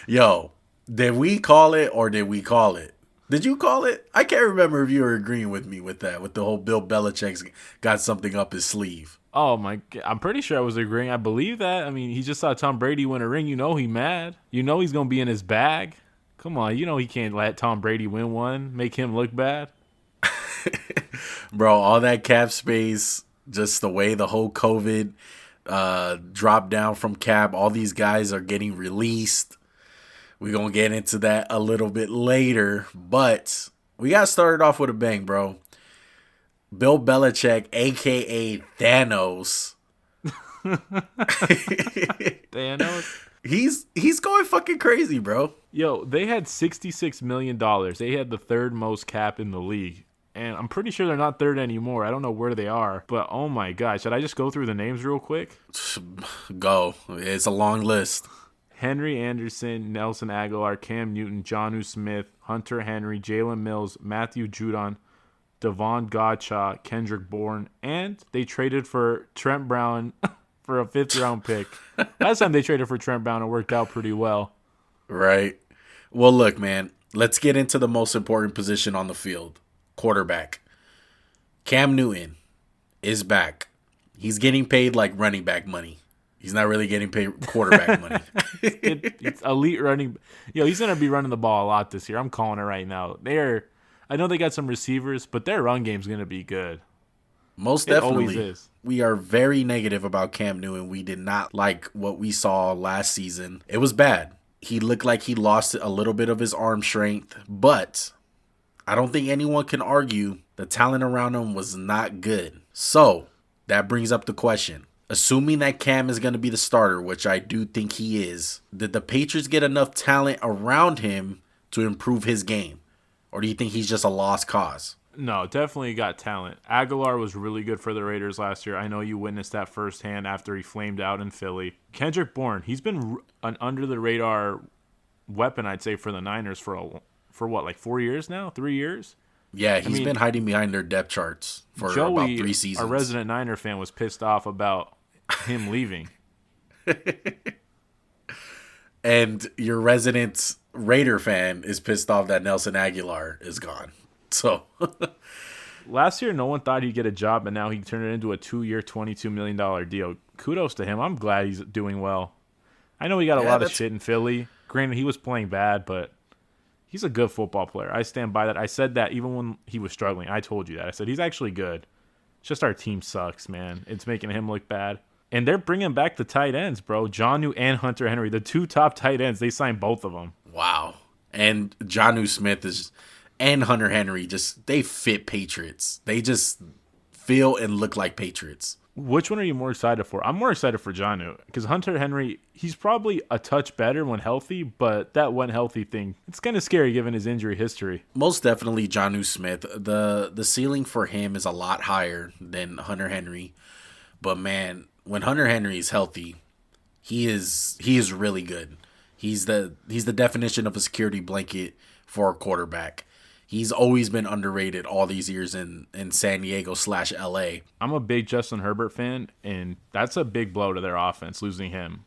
Yo, did we call it or did we call it? Did you call it? I can't remember if you were agreeing with me with that, with the whole Bill Belichick's got something up his sleeve. Oh I'm pretty sure I was agreeing. I believe that. I mean, he just saw Tom Brady win a ring. You know he mad. You know he's gonna be in his bag. Come on, you know he can't let Tom Brady win one, make him look bad. Bro, all that cap space, just the way the whole COVID dropped down from cap, all these guys are getting released. We're going to get into that a little bit later, but we got started off with a bang, bro. Bill Belichick, aka Thanos. Thanos. He's going fucking crazy, bro. Yo, they had $66 million. They had the third most cap in the league. And I'm pretty sure they're not third anymore. I don't know where they are. But oh my god, should I just go through the names real quick? Go. It's a long list. Henry Anderson, Nelson Aguilar, Cam Newton, Jonnu Smith, Hunter Henry, Jalen Mills, Matthew Judon, Devon Godchaux, Kendrick Bourne, and they traded for Trent Brown for a fifth-round pick. Last time they traded for Trent Brown, it worked out pretty well. Right. Well, look, man. Let's get into the most important position on the field. Quarterback. Cam Newton is back. He's getting paid like running back money. He's not really getting paid quarterback money. It's elite running. Yo, he's gonna be running the ball a lot this year. I'm calling it right now. I know they got some receivers, but their run game's gonna be good. Most It always definitely. is. We are very negative about Cam Newton. We did not like what we saw last season. It was bad. He looked like he lost a little bit of his arm strength, but I don't think anyone can argue the talent around him was not good. So that brings up the question. Assuming that Cam is going to be the starter, which I do think he is, did the Patriots get enough talent around him to improve his game? Or do you think he's just a lost cause? No, definitely got talent. Aguilar was really good for the Raiders last year. I know you witnessed that firsthand after he flamed out in Philly. Kendrick Bourne, he's been an under the radar weapon, I'd say, for the Niners for what, like 4 years now, 3 years. Yeah, I he's mean, been hiding behind their depth charts for about Joey, 3 seasons. our resident Niner fan, was pissed off about him leaving. And your resident Raider fan is pissed off that Nelson Aguilar is gone. So, Last year, no one thought he'd get a job, and now he turned it into a 2-year, $22 million deal. Kudos to him. I'm glad he's doing well. I know he got a yeah, lot of that's shit in Philly. Granted, he was playing bad, but he's a good football player. I stand by that. I said that even when he was struggling. I told you that. I said he's actually good. It's just our team sucks, man. It's making him look bad. And they're bringing back the tight ends, bro. Jonnu and Hunter Henry, the two top tight ends. They signed both of them. wow. And Jonnu Smith and Hunter Henry they fit Patriots. They just feel and look like Patriots. Which one are you more excited for? I'm more excited for Jonnu because Hunter Henry, he's probably a touch better when healthy, but that when healthy thing, it's kind of scary given his injury history. Most definitely Jonnu Smith. The ceiling for him is a lot higher than Hunter Henry. But man, when Hunter Henry is healthy, he is really good. He's the definition of a security blanket for a quarterback. He's always been underrated all these years in San Diego / LA. I'm a big Justin Herbert fan, and that's a big blow to their offense, losing him.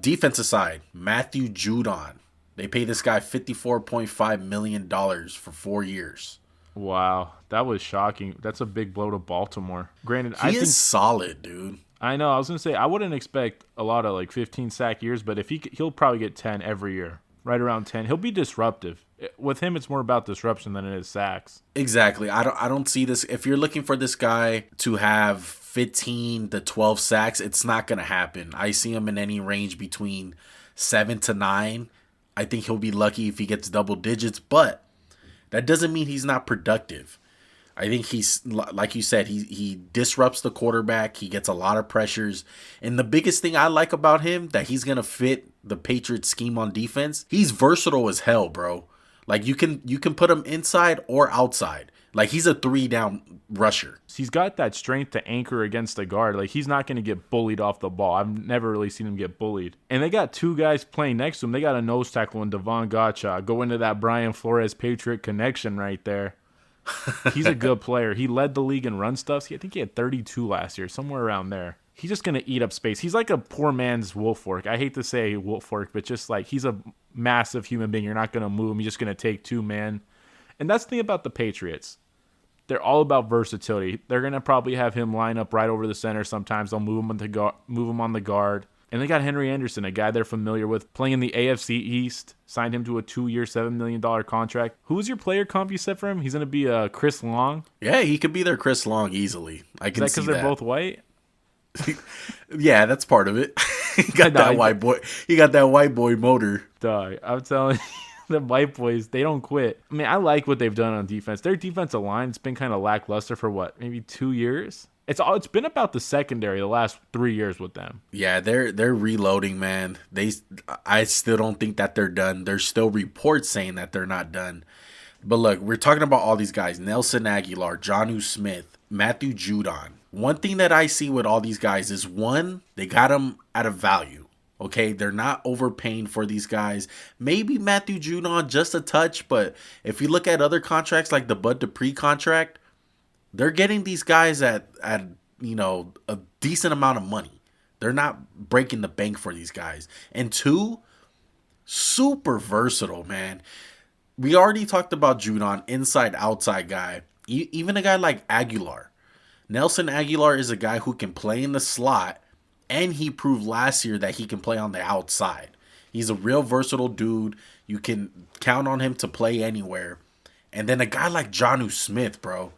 Defensive side, Matthew Judon. They pay this guy $54.5 million for 4 years. Wow, that was shocking. That's a big blow to Baltimore. Granted, He is solid, dude. I know. I was gonna say I wouldn't expect a lot of like 15 sack years, but if he'll probably get 10 every year, right around 10. He'll be disruptive. With him, it's more about disruption than it is sacks. Exactly. I don't see this. If you're looking for this guy to have 15 to 12 sacks, it's not gonna happen. I see him in any range between 7 to 9. I think he'll be lucky if he gets double digits, but that doesn't mean he's not productive. I think he's, like you said, he disrupts the quarterback. He gets a lot of pressures. And the biggest thing I like about him, that he's going to fit the Patriots scheme on defense, he's versatile as hell, bro. Like, you can put him inside or outside. Like, he's a 3-down rusher. He's got that strength to anchor against the guard. Like, he's not going to get bullied off the ball. I've never really seen him get bullied. And they got two guys playing next to him. They got a nose tackle in Devon Godchaux. Go into that Brian Flores Patriot connection right there. He's a good player. He led the league in run stuffs. I think he had 32 last year, somewhere around there. he's just going to eat up space. He's like a poor man's Wolfork. I hate to say Wolfork, but just like he's a massive human being. You're not going to move him. You're just going to take two men. And that's the thing about the Patriots. They're all about versatility. They're going to probably have him line up right over the center sometimes. They'll move him on the guard. And they got Henry Anderson, a guy they're familiar with, playing in the AFC East. Signed him to a 2-year, $7 million contract. Who was your player comp you said for him? He's going to be Chris Long? Yeah, he could be their Chris Long easily. I can see that. Is that because they're both white? Yeah, that's part of it. He got that white boy. He got that white boy motor. Dog, I'm telling you. The white boys, they don't quit. I mean, I like what they've done on defense. Their defensive line's been kind of lackluster for maybe 2 years? It's been about the secondary the last 3 years with them. Yeah, they're reloading, man. I still don't think that they're done. There's still reports saying that they're not done. But look, we're talking about all these guys: Nelson Aguilar, Jonnu Smith, Matthew Judon. One thing that I see with all these guys is, one, they got them at a value. Okay, they're not overpaying for these guys. Maybe Matthew Judon just a touch, but if you look at other contracts like the Bud Dupree contract, they're getting these guys at a decent amount of money. They're not breaking the bank for these guys. And two, super versatile, man. We already talked about Judon, inside outside guy. Even a guy like Aguilar. Nelson Aguilar is a guy who can play in the slot, and he proved last year that he can play on the outside. He's a real versatile dude. You can count on him to play anywhere. And then a guy like Jonnu Smith, bro.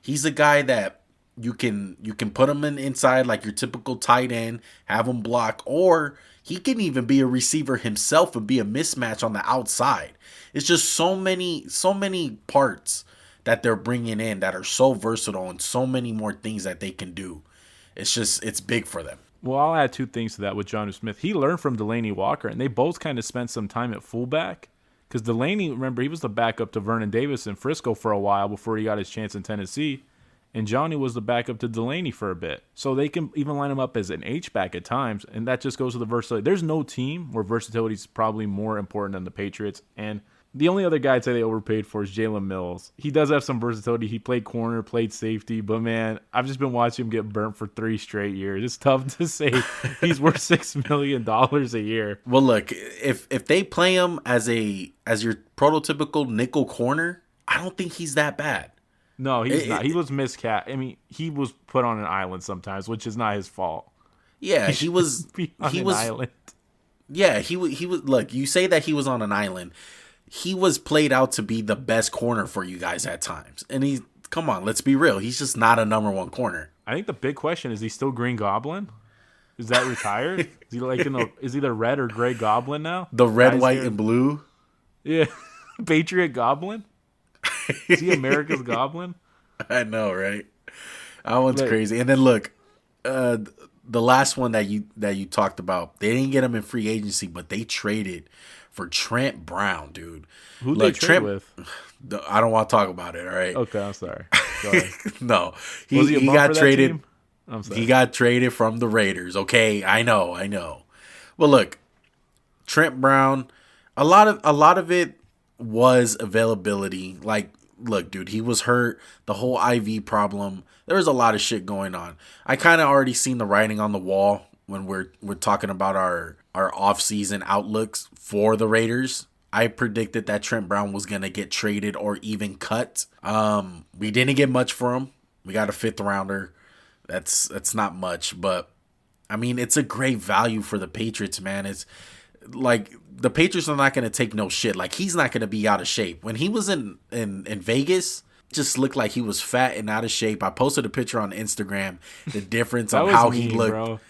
He's a guy that you can put him inside like your typical tight end, have him block, or he can even be a receiver himself and be a mismatch on the outside. It's just so many parts that they're bringing in that are so versatile and so many more things that they can do. It's big for them. Well, I'll add two things to that with Jonnu Smith. He learned from Delaney Walker, and they both kind of spent some time at fullback. Because Delaney, remember, he was the backup to Vernon Davis in Frisco for a while before he got his chance in Tennessee. And Johnny was the backup to Delaney for a bit. So they can even line him up as an H-back at times, and that just goes to the versatility. There's no team where versatility is probably more important than the Patriots. And the only other guy I'd say they overpaid for is Jalen Mills. He does have some versatility. He played corner, played safety, but man, I've just been watching him get burnt for 3 straight years. It's tough to say he's worth $6 million a year. Well, look, if they play him as your prototypical nickel corner, I don't think he's that bad. No, he's not. He was miscast. I mean, he was put on an island sometimes, which is not his fault. Yeah, he was on an island. Yeah, he was. Look, you say that he was on an island. He was played out to be the best corner for you guys at times. And come on, let's be real. He's just not a number one corner. I think the big question is he still Green Goblin? Is that retired? Is he is he the red or gray Goblin now? The red, white, and blue? Yeah. Patriot Goblin? Is he America's Goblin? I know, right? That one's crazy. And then look, the last one that you talked about, they didn't get him in free agency, but they traded for Trent Brown, dude. Who'd they trade with? I don't want to talk about it, all right? Okay, I'm sorry. Go ahead. No. He got traded. I'm sorry. He got traded from the Raiders, okay? I know. Well, look, Trent Brown, a lot of it was availability. Like, look, dude, he was hurt. The whole IV problem. There was a lot of shit going on. I kind of already seen the writing on the wall when we're talking about our off-season outlooks for the Raiders. I predicted that Trent Brown was going to get traded or even cut. We didn't get much for him. We got a 5th rounder. That's not much, but I mean, it's a great value for the Patriots, man. It's like the Patriots are not going to take no shit. Like, he's not going to be out of shape. When he was in Vegas, it just looked like he was fat and out of shape. I posted a picture on Instagram, the difference on how he looked. Bro.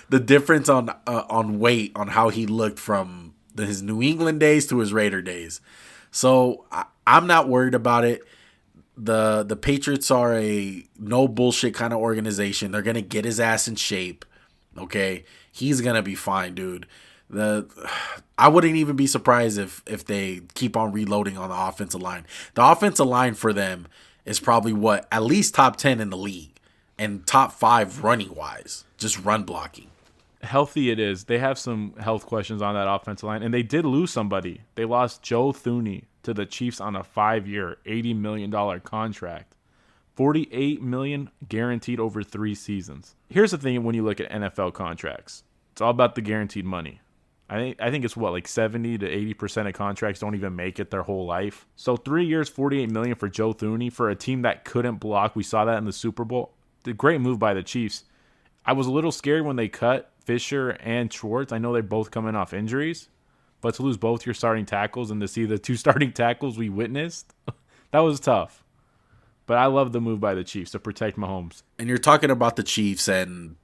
The difference on weight, on how he looked from his New England days to his Raider days. So I'm not worried about it. The Patriots are a no bullshit kind of organization. They're gonna get his ass in shape. Okay, he's gonna be fine, dude. I wouldn't even be surprised if they keep on reloading on the offensive line. The offensive line for them is probably at least top 10 in the league and top 5 running wise. Just run blocking. Healthy it is. They have some health questions on that offensive line, and they did lose somebody. They lost Joe Thuney to the Chiefs on a 5-year, $80 million contract. $48 million guaranteed over 3 seasons. Here's the thing when you look at NFL contracts. It's all about the guaranteed money. I think it's like 70 to 80% of contracts don't even make it their whole life. So 3 years, $48 million for Joe Thuney for a team that couldn't block. We saw that in the Super Bowl. The great move by the Chiefs. I was a little scared when they cut Fisher and Schwartz. I know they're both coming off injuries, but to lose both your starting tackles and to see the 2 starting tackles we witnessed, that was tough. But I love the move by the Chiefs to protect Mahomes. And you're talking about the Chiefs, and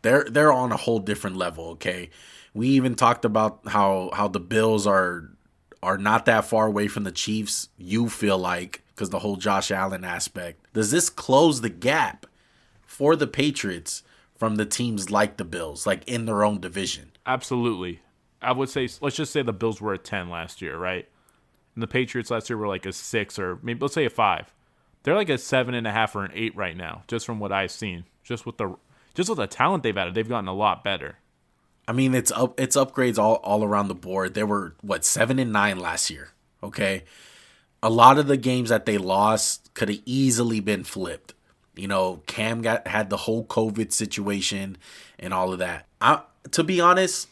they're on a whole different level. Okay, we even talked about how the Bills are not that far away from the Chiefs. You feel like because the whole Josh Allen aspect. Does this close the gap for the Patriots from the teams like the Bills, like in their own division? Absolutely. I would say, let's just say the Bills were a 10 last year, right? And the Patriots last year were like a 6 or maybe let's say a 5. They're like a 7.5 or an 8 right now, just from what I've seen. Just with the talent they've added, they've gotten a lot better. I mean, it's upgrades all around the board. They were 7-9 last year. Okay, a lot of the games that they lost could have easily been flipped. Cam had the whole COVID situation and all of that. To be honest,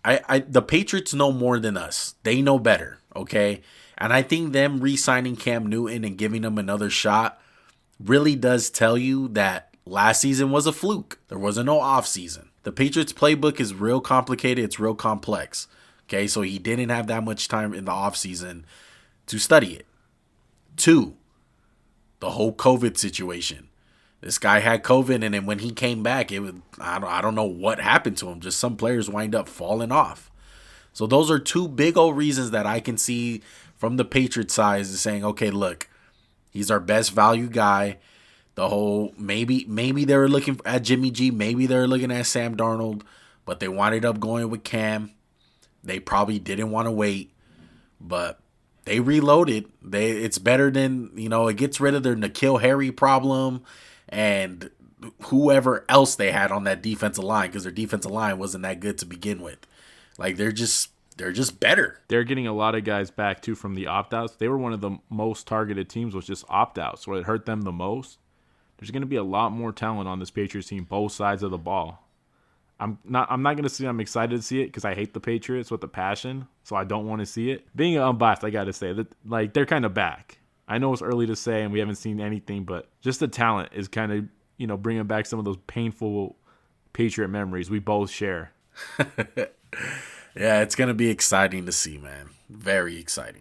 the Patriots know more than us. They know better. Okay. And I think them re-signing Cam Newton and giving him another shot really does tell you that last season was a fluke. There wasn't no offseason. The Patriots playbook is real complicated. It's real complex. Okay, so he didn't have that much time in the offseason to study it. 2, the whole COVID situation. This guy had COVID, and then when he came back, I don't know what happened to him. Just some players wind up falling off. So those are 2 big old reasons that I can see from the Patriots side is saying, okay, look, he's our best value guy. The whole maybe they were looking at Jimmy G, maybe they were looking at Sam Darnold, but they wound up going with Cam. They probably didn't want to wait, but they reloaded. It's better than, it gets rid of their N'Keal Harry problem and whoever else they had on that defensive line, because their defensive line wasn't that good to begin with. Like they're just better. They're getting a lot of guys back too from the opt-outs. They were one of the most targeted teams with just opt-outs, where it hurt them the most. There's going to be a lot more talent on this Patriots team, both sides of the ball. I'm not going to say I'm excited to see it because I hate the Patriots with a passion, so I don't want to see it. Being unbiased, I got to say that they're kind of back. I know it's early to say and we haven't seen anything, but just the talent is kind of bringing back some of those painful Patriot memories we both share. Yeah, it's going to be exciting to see, man. Very exciting.